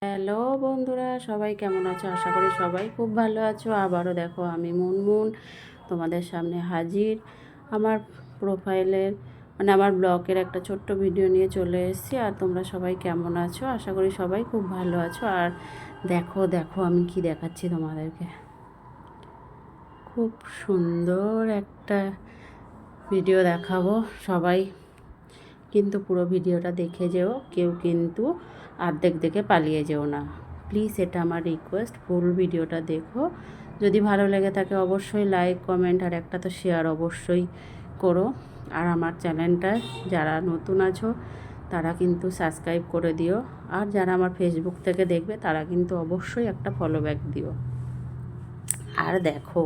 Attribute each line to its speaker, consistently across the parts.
Speaker 1: Hello বন্ধুরা, সবাই কেমন আছো? আশা করি সবাই খুব ভালো আছো। আবারও দেখো আমি মুনমুন তোমাদের সামনে হাজির। আমার প্রোফাইলের আমার ব্লগের একটা ছোট্ট ভিডিও নিয়ে চলে এসেছি। আর তোমরা সবাই কেমন আছো? আশা করি সবাই খুব ভালো আছো। আর দেখো দেখো আমি কি দেখাচ্ছি তোমাদেরকে। খুব সুন্দর একটা ভিডিও দেখাবো। সবাই কিন্তু পুরো ভিডিওটা দেখে যেও, কেউ কিন্তু অর্ধেক দেখে পালিয়ে যেও না প্লিজ, এটা আমার রিকোয়েস্ট। ফুল ভিডিওটা দেখো। যদি ভালো লেগে থাকে অবশ্যই লাইক কমেন্ট আর একটা তো শেয়ার অবশ্যই করো। আর আমার চ্যানেলটা যারা নতুন আছো তারা কিন্তু সাবস্ক্রাইব করে দিও। আর যারা আমার ফেসবুক থেকে দেখবে তারা কিন্তু অবশ্যই একটা ফলো ব্যাক দিও। আর দেখো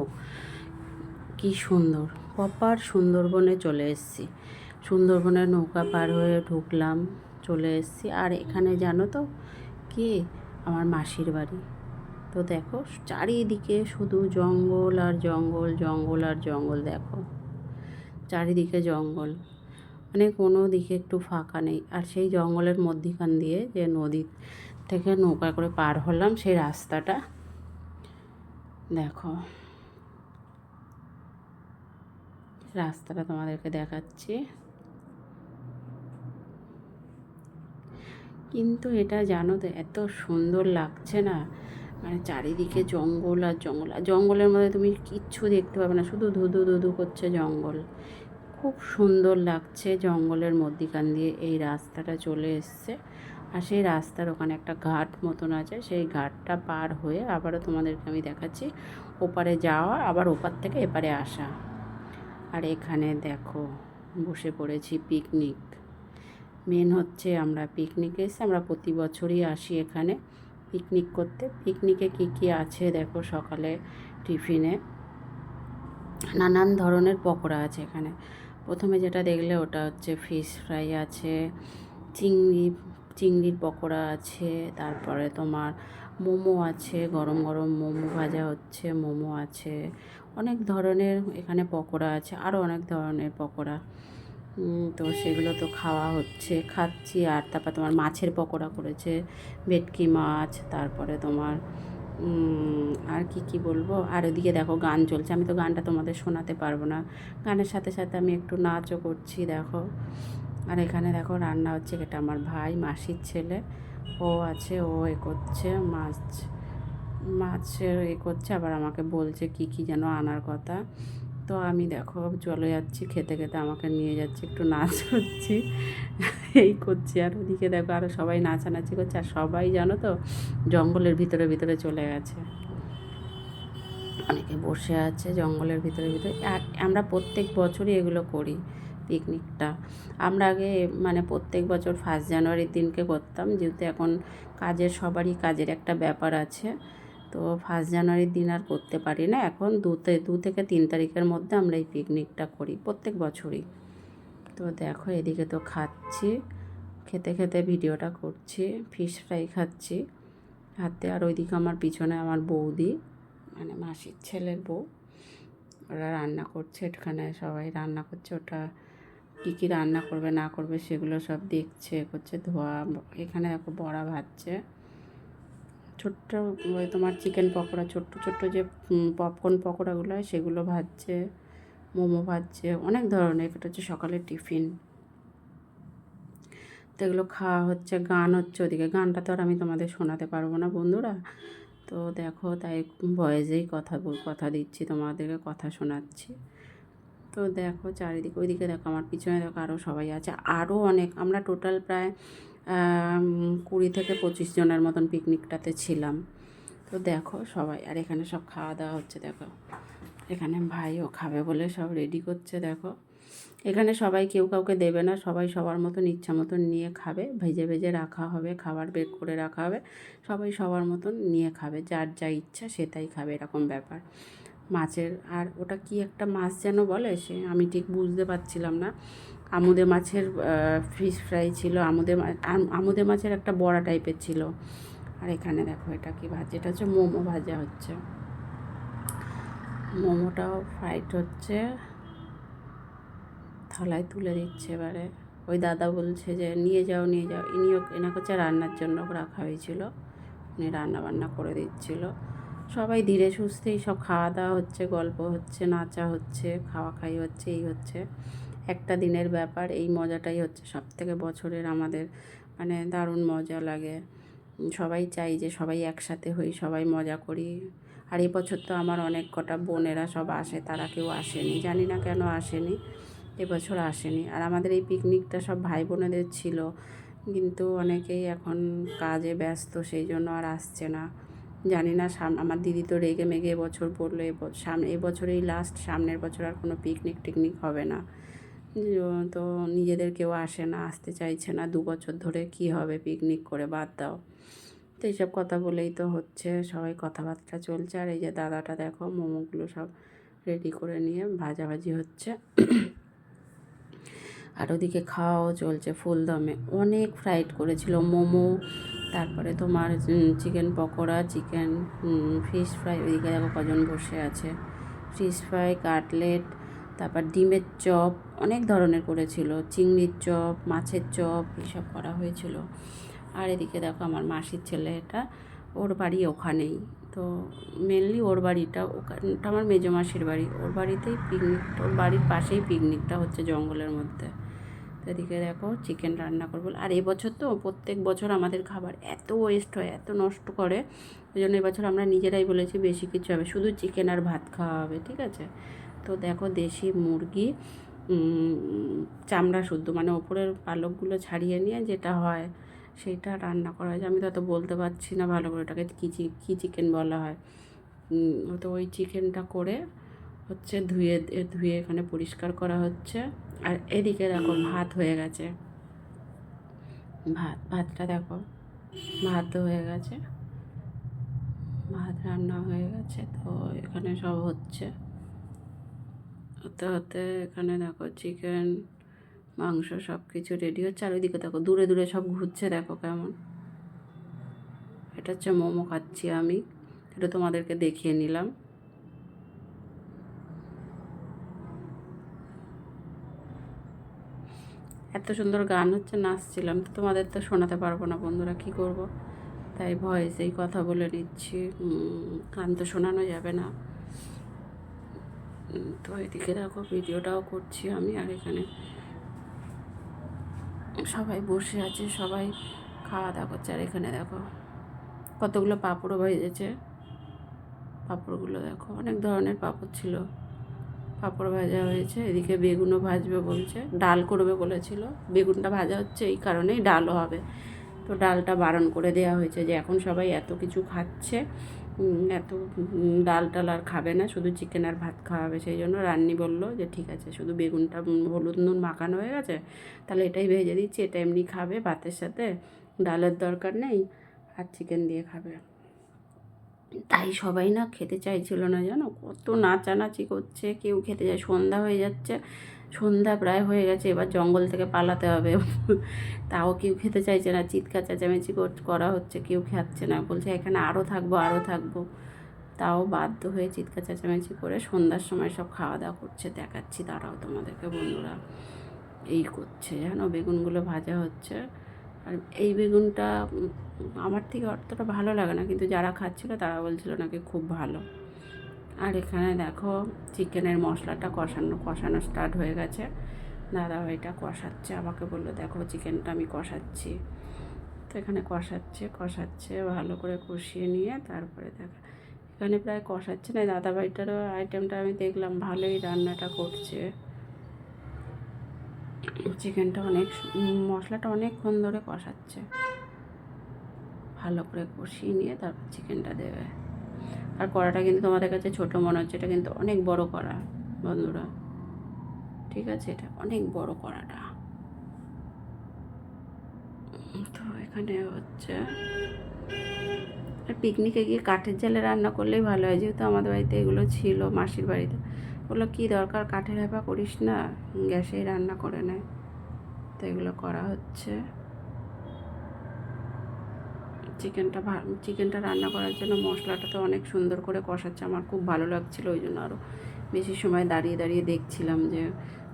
Speaker 1: কি সুন্দর, প্রপার সুন্দরবনে চলে এসেছি। সুন্দরবনের নৌকা পার হয়ে ঢুকলাম, চলে এসেছি। আর এখানে জানো তো কি, আমার মাসির বাড়ি। তো দেখো চারিদিকে শুধু জঙ্গল আর জঙ্গল, জঙ্গল আর জঙ্গল। দেখো চারিদিকে জঙ্গল, কোনো দিকে একটু ফাঁকা নেই। আর সেই জঙ্গলের মধ্যিখান দিয়ে যে নদী থেকে নৌকা করে পার হলাম, সেই রাস্তাটা দেখো, রাস্তাটা তোমাদেরকে দেখাচ্ছি। কিন্তু এটা জানো তো এত সুন্দর লাগছে না, চারিদিকে জঙ্গল আর জঙ্গল। আর জঙ্গলের মধ্যে তুমি কিচ্ছু দেখতে পাবে না, শুধু ধুধু ধুধু করছে জঙ্গল। খুব সুন্দর লাগছে। জঙ্গলের মধ্যিখান দিয়ে এই রাস্তাটা চলে এসছে। আর সেই রাস্তার ওখানে একটা ঘাট মতন আছে, সেই ঘাটটা পার হয়ে আবারও তোমাদেরকে আমি দেখাচ্ছি ওপারে যাওয়া, আবার ওপার থেকে এপারে আসা। আর এখানে দেখো বসে পড়েছি পিকনিক। মেন হচ্ছে আমরা পিকনিকে এসে আমরা প্রতি বছরই আসি এখানে পিকনিক করতে। পিকনিকে কি কি আছে দেখো, সকালে টিফিনে নানান ধরনের পকোড়া আছে এখানে। প্রথমে যেটা দেখলে ওটা হচ্ছে ফিশ ফ্রাই আছে, চিংড়ির পকোড়া আছে, তারপরে তোমার মোমো আছে, গরম গরম মোমো ভাজা হচ্ছে, মোমো আছে, অনেক ধরনের এখানে পকোড়া আছে, আরও অনেক ধরনের পকোড়া। তো সেগুলো তো খাওয়া হচ্ছে, খাচ্ছি। আর তারপর তোমার মাছের পকোড়া করেছে, ভেটকি মাছ, তারপরে তোমার আর কি বলবো। আর ওদিকে দেখো গান চলছে, আমি তো গানটা তোমাদের শোনাতে পারবো না, গানের সাথে সাথে আমি একটু নাচও করছি দেখো। আর এখানে দেখো রান্না হচ্ছে, এটা আমার ভাই মাসির ছেলে, ও আছে, ও করছে মাছের করছে, আবার আমাকে বলছে কি কি যেন আনার কথা। তো আমি দেখো চলে যাচ্ছি, খেতে খেতে আমাকে নিয়ে যাচ্ছে, একটু নাচ করছি, এই করছি। আর ওদিকে দেখো আরও সবাই নাচানাচি করছে। আর সবাই জানো তো জঙ্গলের ভিতরে ভিতরে চলে গেছে, অনেকে বসে আছে জঙ্গলের ভিতরে ভিতরে। আর আমরা প্রত্যেক বছরই এগুলো করি পিকনিকটা। আমরা আগে প্রত্যেক বছর 1 জানুয়ারির দিনকে করতাম, যেহেতু এখন সবারই কাজের একটা ব্যাপার আছে। তো 1 জানুয়ারির দিন আর করতে পারি না, এখন 2 থেকে 3 তারিখের মধ্যে আমরা এই পিকনিকটা করি প্রত্যেক বছরই। তো দেখো এদিকে তো খাচ্ছি, খেতে খেতে ভিডিওটা করছি, ফিশ ফ্রাই খাচ্ছি হাতে। আর ওইদিকে আমার পিছনে আমার বৌদি, মাসির ছেলের বউ, ওরা রান্না করছে। এখানে সবাই রান্না করছে, ওটা কী কী রান্না করবে না করবে সেগুলো সব দেখছে, করছে ধোয়া। এখানে দেখো বড়া ভাজছে, ছোট্ট তোমার চিকেন পকোড়া, ছোট্ট ছোট্ট যে পপকর্ন পকোড়াগুলো হয় সেগুলো ভাজছে, মোমো ভাজছে, অনেক ধরনের। এটা হচ্ছে সকালের টিফিন। তো এগুলো খাওয়া হচ্ছে, গান হচ্ছে ওদিকে। গানটা তো আর আমি তোমাদের শোনাতে পারবো না বন্ধুরা। তো দেখো তাই ভয়েসেই কথা দিচ্ছি তোমাদেরকে, কথা শোনাচ্ছি। তো দেখো চারিদিকে, ওইদিকে দেখো আমার পিছনে দেখো আরও সবাই আছে, আরও অনেক। আমরা টোটাল প্রায় 20 থেকে 25 জনের মতন পিকনিকটাতে ছিলাম। তো দেখো সবাই, আর এখানে সব খাওয়া দাওয়া হচ্ছে দেখো। এখানে ভাইও খাবে বলে সব রেডি করছে দেখো। এখানে সবাই কেউ কাউকে দেবে না, সবাই সবার মতন ইচ্ছা মতন নিয়ে খাবে, ভেজে ভেজে রাখা হবে, খাবার বের করে রাখা হবে, সবাই সবার মতন নিয়ে খাবে, যার যা ইচ্ছা সে তাই খাবে, এরকম ব্যাপার। মাছের, আর ওটা কি একটা মাছ যেন বলে, সে আমি ঠিক বুঝতে পারছিলাম না। আমুদে মাছের ফিশ ফ্রাই ছিল, আমুদে মাছের একটা বড়া টাইপের ছিল। আর এখানে দেখো এটা কি ভাজা, এটা হচ্ছে মোমো ভাজা হচ্ছে, মোমোটাও ফ্রাইড হচ্ছে, থালায় তুলে দিচ্ছে। এবারে ওই দাদা বলছে যে নিয়ে যাও নিয়ে যাও, এনাকে হচ্ছে রান্নার জন্য রাখা হয়েছিল। উনি রান্নাবান্না করে দিচ্ছিল। সবাই ধীরে সুস্থেই সব খাওয়া দাওয়া হচ্ছে, গল্প হচ্ছে, নাচা হচ্ছে, খাওয়া খাই হচ্ছে, এই হচ্ছে একটা দিনের ব্যাপার। এই মজাটাই হচ্ছে সবথেকে বছরের আমাদের, মানে দারুণ মজা লাগে। সবাই চাই যে সবাই একসাথে হই, সবাই মজা করি। আর এবছর তো আমার অনেক কটা বোনেরা সব আসে, তারা কেউ আসেনি, জানি না কেন আসেনি, এবছর আসেনি। আর আমাদের এই পিকনিকটা সব ভাই বোনেদের ছিল, কিন্তু অনেকেই এখন কাজে ব্যস্ত, সেই জন্য আর আসছে না। জানি না, আমার দিদি তো রেগে মেগে এবছর পড়লো, এবছরেই লাস্ট, সামনের বছর আর কোনো পিকনিক টিকনিক হবে না। তো নিজেদের কেউ আসে না, আসতে চাইছে না, 2 বছর ধরে কি হবে পিকনিক করে, বাদ দাও। তো এইসব কথা বলেই তো হচ্ছে, সবাই কথাবার্তা চলছে। আর এই যে দাদাটা দেখো মোমোগুলো সব রেডি করে নিয়ে ভাজাভাজি হচ্ছে। আর ওদিকে খাওয়াও চলছে ফুল দমে। অনেক ফ্রাইড করেছিল মোমো, তারপরে তোমার chicken pakora, chicken fish fry. ওইদিকে দেখো কজন বসে আছে। ফিশ ফ্রাই, কাটলেট, তারপর ডিমের চপ, অনেক ধরনের করেছিল, চিংড়ির চপ, মাছের চপ, এইসব করা হয়েছিল। আর এদিকে দেখো আমার মাসির ছেলে, এটা ওর বাড়ি ওখানেই, তো মেনলি ওর বাড়িটা ওখানটা আমার মেজো মাসির বাড়ি, ওর বাড়িতেই পিকনিকটা, ওর বাড়ির পাশেই পিকনিকটা হচ্ছে জঙ্গলের মধ্যে। তো এদিকে দেখো চিকেন রান্না করবো। আর এবছর তো প্রত্যেক বছর আমাদের খাবার এত ওয়েস্ট হয়, এত নষ্ট করে, ওই জন্য এবছর আমরা নিজেরাই বলেছি বেশি কিছু হবে, শুধু চিকেন আর ভাত খাওয়া হবে, ঠিক আছে। তো দেখো দেশি মুরগি, চামড়া শুদ্ধ, মানে ওপরের পালকগুলো ছাড়িয়ে নিয়ে যেটা হয় সেইটা রান্না করা হয়েছে। আমি তো অত বলতে পারছি না ভালো করে, ওটাকে কী চিকেন বলা হয়। তো ওই চিকেনটা করে হচ্ছে ধুয়ে ধুয়ে এখানে পরিষ্কার করা হচ্ছে। আর এদিকে দেখো ভাত হয়ে গেছে, ভাতটা দেখো, ভাত হয়ে গেছে, ভাত রান্না হয়ে গেছে। তো এখানে সব হচ্ছে, হতে হতে এখানে দেখো চিকেন, মাংস সব কিছু রেডি হচ্ছে। আর ওইদিকে দেখো দূরে দূরে সব ঘুরছে, দেখো কেমন। এটা হচ্ছে মোমো খাচ্ছি আমি, এটা তোমাদেরকে দেখিয়ে নিলাম। এত সুন্দর গান হচ্ছে, নাচছিলাম, তো তোমাদের তো শোনাতে পারবো না বন্ধুরা, কী করব, তাই ভয়েসেই কথা বলে নিচ্ছি, গান তো শোনানো যাবে না। তো এদিকে দেখো ভিডিওটাও করছি আমি, আর এখানে সবাই বসে আছে, সবাই খাওয়া দাওয়া করছে। আর এখানে দেখো কতগুলো পাঁপড়ও ভেজেছে, পাঁপড়গুলো দেখো, অনেক ধরনের পাঁপড় ছিল, পাঁপড় ভাজা হয়েছে। এদিকে বেগুনও ভাজবে বলছে, ডাল করবে বলেছিল, বেগুনটা ভাজা হচ্ছে এই কারণেই ডালও হবে। তো ডালটা বারণ করে দেওয়া হয়েছে, যে এখন সবাই এত কিছু খাচ্ছে, এত ডাল টাল আর খাবে না, শুধু চিকেন আর ভাত খাওয়াবে। সেই জন্য রান্নি বললো যে ঠিক আছে, শুধু বেগুনটা হলুদ নুন মাখানো হয়ে গেছে, তাহলে এটাই ভেজে দিচ্ছি, এটা এমনি খাবে ভাতের সাথে, ডালের দরকার নেই, আর চিকেন দিয়ে খাবে। তাই সবাই না খেতে চাইছিল না, জানো, কত নাচানাচি করছে, কেউ খেতে যায়, সন্ধ্যা হয়ে যাচ্ছে, সন্ধ্যা প্রায় হয়ে গেছে, এবার জঙ্গল থেকে পালাতে হবে। তাও কেউ খেতে চাইছে না, চিৎকার চেঁচামেচি করা হচ্ছে, কেউ খাচ্ছে না, বলছে এখানে আরও থাকবো, আরও থাকবো। তাও বাধ্য হয়ে চিৎকার চেঁচামেচি করে সন্ধ্যার সময় সব খাওয়া দাওয়া করছে, দেখাচ্ছি তারাও তোমাদেরকে বন্ধুরা। এই করছে, জানো, বেগুনগুলো ভাজা হচ্ছে। আর এই বেগুনটা আমার থেকে অতটা ভালো লাগে না, কিন্তু যারা খাচ্ছিলো তারা বলছিল নাকি খুব ভালো। আর এখানে দেখো চিকেনের মশলাটা কষানো স্টার্ট হয়ে গেছে, দাদাভাইটা কষাচ্ছে, আমাকে বললো দেখো চিকেনটা আমি কষাচ্ছি। তো এখানে কষাচ্ছে ভালো করে কষিয়ে নিয়ে তারপরে দেখো এখানে প্রায় কষাচ্ছে না, দাদাভাইটারও আইটেমটা আমি দেখলাম ভালোই রান্নাটা করছে। চিকেনটা মশলাটা অনেকক্ষণ ধরে কষাচ্ছে, ভালো করে কষিয়ে নিয়ে তারপর চিকেনটা দেবে। আর কড়াটা কিন্তু তোমাদের কাছে ছোটো মনে হচ্ছে, এটা কিন্তু অনেক বড় কড়া বন্ধুরা, ঠিক আছে, এটা অনেক বড় কড়াটা। তো এখানে হচ্ছে, আর পিকনিকে গিয়ে কাঠের জালে রান্না করলেই ভালো হয়, যেহেতু আমাদের বাড়িতে এগুলো ছিল, মাসির বাড়িতে বললো কী দরকার কাঠের হ্যাপা করিস না, গ্যাসেই রান্না করে নেয়। তো এগুলো করা হচ্ছে। চিকেনটা রান্না করার জন্য মশলাটা তো অনেক সুন্দর করে কষাচ্ছে, আমার খুব ভালো লাগছিলো, ওই জন্য আরও বেশি সময় দাঁড়িয়ে দাঁড়িয়ে দেখছিলাম যে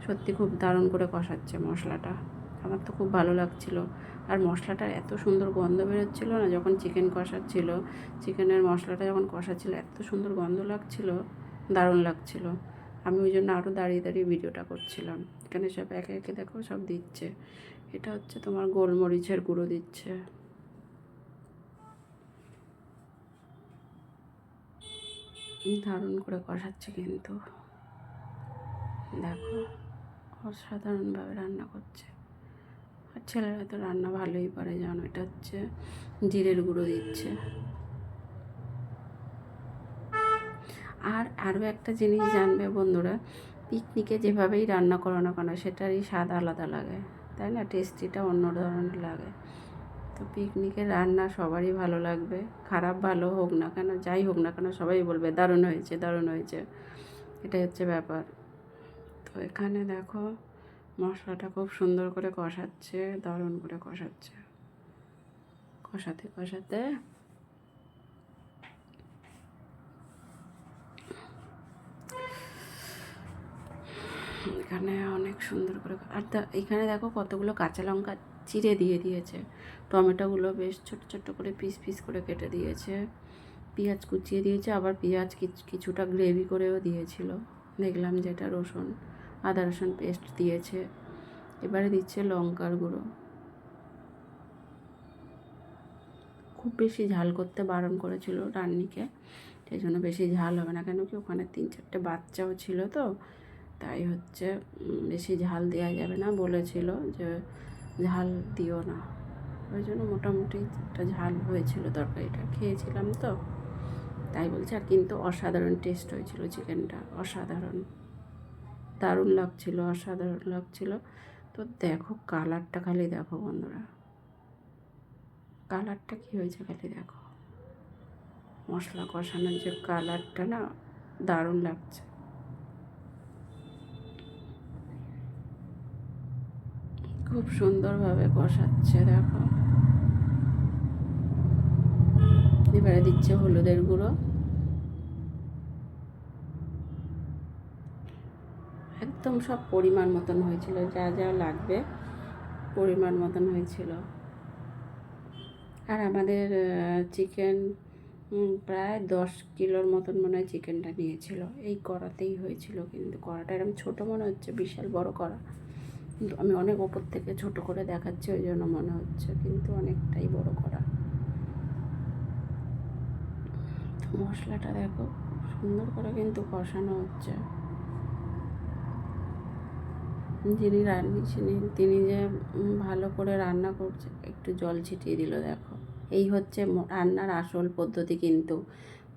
Speaker 1: সত্যি খুব দারুণ করে কষাচ্ছে মশলাটা। আমার তো খুব ভালো লাগছিলো। আর মশলাটার এত সুন্দর গন্ধ বেরোচ্ছিলো না, যখন চিকেন কষাচ্ছিলো, চিকেনের মশলাটা যখন কষাচ্ছিলো এত সুন্দর গন্ধ লাগছিলো, দারুণ লাগছিলো। আমি ওই জন্য আরও দাঁড়িয়ে দাঁড়িয়ে ভিডিওটা করছিলাম। এখানে সব একে একে দেখো সব দিচ্ছে। এটা হচ্ছে তোমার গোলমরিচের গুঁড়ো দিচ্ছে। দারুণ করে কষাচ্ছে কিন্তু, দেখো অসাধারণভাবে রান্না করছে। আর ছেলেরা তো রান্না ভালোই পারে, জানো। এটা হচ্ছে জিরের গুঁড়ো দিচ্ছে। আর আরও একটা জিনিস জানবে বন্ধুরা, পিকনিকে যেভাবেই রান্না করো না কেন সেটারই স্বাদ আলাদা লাগে, তাই না? টেস্টিটা অন্য ধরনের লাগে। তো পিকনিকের রান্না সবারই ভালো লাগবে, খারাপ ভালো হোক না কেন, যাই হোক না কেন সবাই বলবে দারুণ হয়েছে, দারুণ হয়েছে। এটাই হচ্ছে ব্যাপার। তো এখানে দেখো মশলাটা খুব সুন্দর করে কষাচ্ছে, দারুণ করে কষাচ্ছে। কষাতে কষাতে এখানে অনেক সুন্দর করে, আর এখানে দেখো কতগুলো কাঁচা লঙ্কা চিড়ে দিয়ে দিয়েছে, টমেটোগুলো বেশ ছোট ছোট করে পিস পিস করে কেটে দিয়েছে, পেঁয়াজ কুচিয়ে দিয়েছে, আবার পেঁয়াজ কিছুটা গ্রেভি করেও দিয়েছিল দেখলাম, যেটা রসুন আদা রসুন পেস্ট দিয়েছে। এবারে দিচ্ছে লঙ্কার গুঁড়ো। খুব বেশি ঝাল করতে বারণ করেছিল রান্নিকে, সেই জন্য বেশি ঝাল হবে না, কেন কি ওখানে 3-4টে বাচ্চাও ছিল, তো তাই হচ্ছে বেশি ঝাল দেওয়া যাবে না বলেছিল, যে ঝাল দিও না। ওই জন্য মোটামুটি একটা ঝাল হয়েছিল, তরকারিটা খেয়েছিলাম তো তাই বলছে। আর কিন্তু অসাধারণ টেস্ট হয়েছিল চিকেনটা, অসাধারণ, দারুণ লাগছিল, অসাধারণ লাগছিল। তো দেখো কালারটা খালি দেখো বন্ধুরা, কালারটা কী হয়েছে খালি দেখো, মশলা কষানোর যে কালারটা না, দারুণ লাগছে। খুব সুন্দরভাবে কষাচ্ছে দেখো। এবারে দিচ্ছে হলুদের গুঁড়ো, একদম সব পরিমাণ মতন হয়েছিল, যা যা লাগবে পরিমাণ মতন হয়েছিল। আর আমাদের চিকেন প্রায় 10 কিলোর মতন মনে হয় চিকেনটা নিয়েছিল, এই কড়াতেই হয়েছিল। কিন্তু কড়াটা এরকম ছোটো মনে হচ্ছে, বিশাল বড় কড়া, কিন্তু আমি অনেক ওপর থেকে ছোট করে দেখাচ্ছি ওই জন্য মনে হচ্ছে, কিন্তু অনেকটাই বড় কড়া। মশলাটা দেখো সুন্দর করে কিন্তু কষানো হচ্ছে। যিনি রান্নিছিলেন তিনি যে ভালো করে রান্না করছে, একটু জল ছিটিয়ে দিল দেখো। এই হচ্ছে রান্নার আসল পদ্ধতি, কিন্তু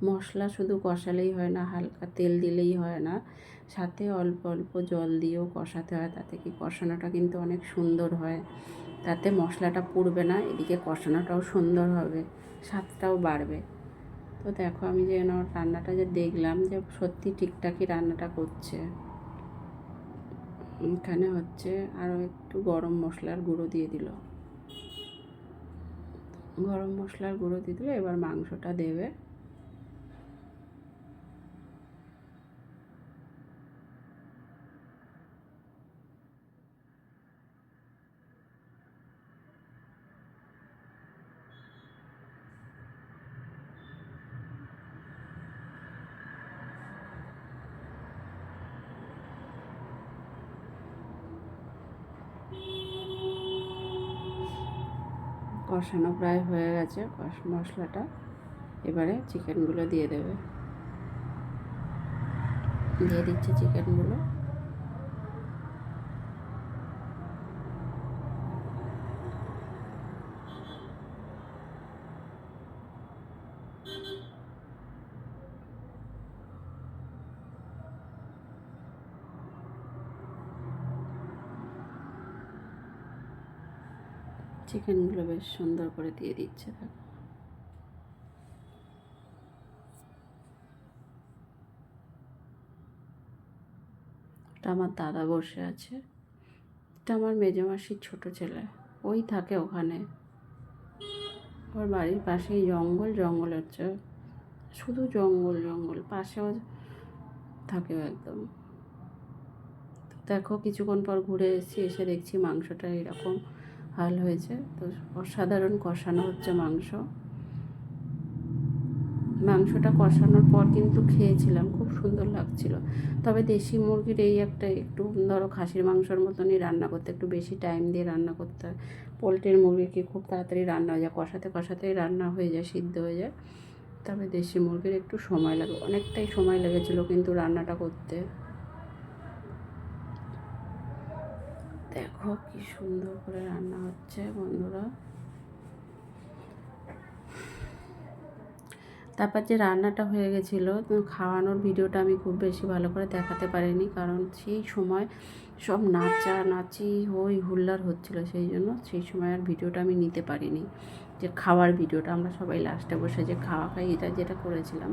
Speaker 1: মশলা শুধু কষালেই হয় না, হালকা তেল দিলেই হয় না, সাথে অল্প অল্প জল দিয়েও কষাতে হয়, তাতে কি কষানোটা কিন্তু অনেক সুন্দর হয়। তাতে মশলাটা পুড়বে না, এদিকে কষানোটাও সুন্দর হবে, স্বাদটাও বাড়বে। তো দেখো আমি যে রান্নাটা যে দেখলাম যে সত্যি ঠিকঠাকই রান্নাটা করছে। এখানে হচ্ছে আরও একটু গরম মশলার গুঁড়ো দিয়ে দিল, গরম মশলার গুঁড়ো দিয়ে দিল। এবার মাংসটা দেবে, কষানো প্রায় হয়ে গেছে মশলাটা। এবারে চিকেনগুলো দিয়ে দেবে, দিয়ে দিচ্ছে চিকেনগুলো। চিকেনগুলো বেশ সুন্দর করে দিয়ে দিচ্ছে দেখো। এটা আমার দাদা বসে আছে, এটা আমার মেজো মাসির ছোটো ছেলে, ওই থাকে ওখানে। ওর বাড়ির পাশেই জঙ্গল, জঙ্গল হচ্ছে শুধু জঙ্গল জঙ্গল, পাশেও থাকে একদম। তো দেখো কিছুক্ষণ পর ঘুরে এসেছি, এসে দেখছি মাংসটা এরকম হাল হয়েছে। তো অসাধারণ কষানো হচ্ছে মাংসটা কষানোর পর কিন্তু খেয়েছিলাম, খুব সুন্দর লাগছিল। তবে দেশি মুরগির এই একটা একটু ধরো খাসির মাংসর মতনই রান্না করতে একটু বেশি টাইম দিয়ে রান্না করতে হয়। পোলট্রির মুরগি কি খুব তাড়াতাড়ি রান্না হয়ে যায়, কষাতে কষাতেই রান্না হয়ে যায়, সিদ্ধ হয়ে যায়। তবে দেশি মুরগির একটু সময় লাগে, অনেকটাই সময় লেগেছিলো কিন্তু রান্নাটা করতে। দেখো কি সুন্দর করে রান্না হচ্ছে বন্ধুরা। তারপর যে রান্নাটা হয়ে গেছিলো, খাওয়ানোর ভিডিওটা আমি খুব বেশি ভালো করে দেখাতে পারিনি, কারণ সেই সময় সব নাচানাচি হই হুল্লার হচ্ছিলো, সেই জন্য সেই সময় আর ভিডিওটা আমি নিতে পারিনি। যে খাওয়ার ভিডিওটা আমরা সবাই লাস্টে বসে যে খাওয়া খাই এটা যেটা করেছিলাম,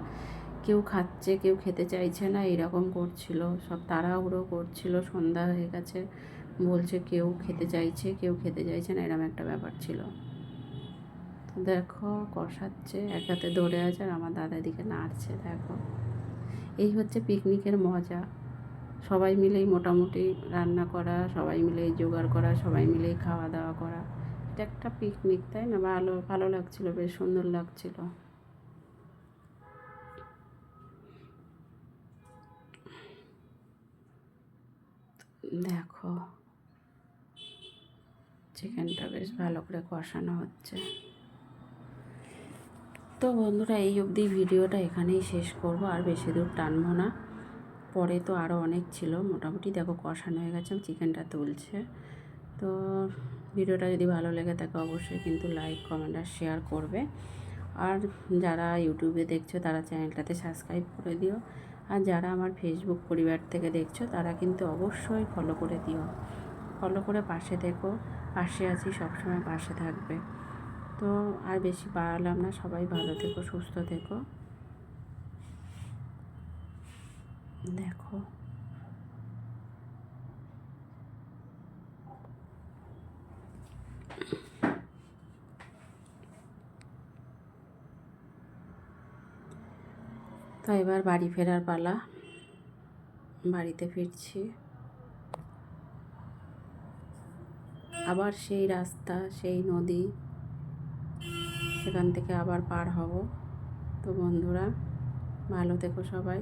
Speaker 1: কেউ খাচ্ছে কেউ খেতে চাইছে না এরকম করছিল, সব তাড়াহুড়ো করছিল, সন্ধ্যা হয়ে গেছে বলছে কেউ খেতে চাইছে কেউ খেতে চাইছে না, এরকম একটা ব্যাপার ছিল। দেখো কষাচ্ছে, এক হাতে ধরে আছে আর আমার দাদা দিকে নাড়ছে। দেখো এই হচ্ছে পিকনিকের মজা, সবাই মিলেই মোটামুটি রান্না করা, সবাই মিলেই জোগাড় করা, সবাই মিলেই খাওয়া দাওয়া করা। এটা একটা পিকনিক, তাই না? ভালো ভালো লাগছিলো, বেশ সুন্দর লাগছিলো। দেখো চিকেনটা বেশ ভালো করে কষানো হচ্ছে। তো বন্ধুরা এই অবধি ভিডিওটা এখানেই শেষ করব, আর বেশি দূর টানবো না, পরে তো আরও অনেক ছিল। মোটামুটি দেখো কষানো হয়ে গেছে, চিকেনটা তুলছে। তো ভিডিওটা যদি ভালো লেগে থাকে অবশ্যই কিন্তু লাইক কমেন্ট আর শেয়ার করবে। আর যারা ইউটিউবে দেখছো তারা চ্যানেলটাতে সাবস্ক্রাইব করে দিও, আর যারা আমার ফেসবুক পরিবার থেকে দেখছো তারা কিন্তু অবশ্যই ফলো করে দিও, ফলো করে পাশে থেকো, পাশে আছি, সবসময় পাশে থাকবে। তো আর বেশি বাড়ালাম না, সবাই ভালো থেকো, সুস্থ থেকো। দেখো তো এবার বাড়ি ফেরার পালা, বাড়িতে ফিরছি। আবার সেই রাস্তা, সেই নদী, সেখান থেকে আবার পার হব। তো বন্ধুরা ভালো থেকো সবাই,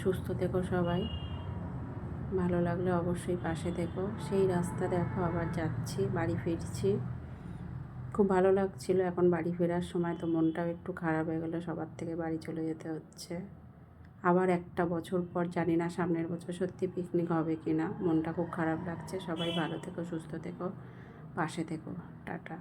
Speaker 1: সুস্থ থেকো সবাই, ভালো লাগলে অবশ্যই পাশে থেকো। সেই রাস্তা দেখো আবার যাচ্ছি, বাড়ি ফিরছি, খুব ভালো লাগছিল। এখন বাড়ি ফেরার সময় তো মনটাও একটু খারাপ হয়ে গেলো, সবার থেকে বাড়ি চলে যেতে হচ্ছে। আবার একটা বছর পর, জানি না সামনের বছর সত্যি পিকনিক হবে কি না, মনটা খুব খারাপ লাগছে। সবাই ভালো থেকো, সুস্থ থেকো, পাশে থেকো, টাটা।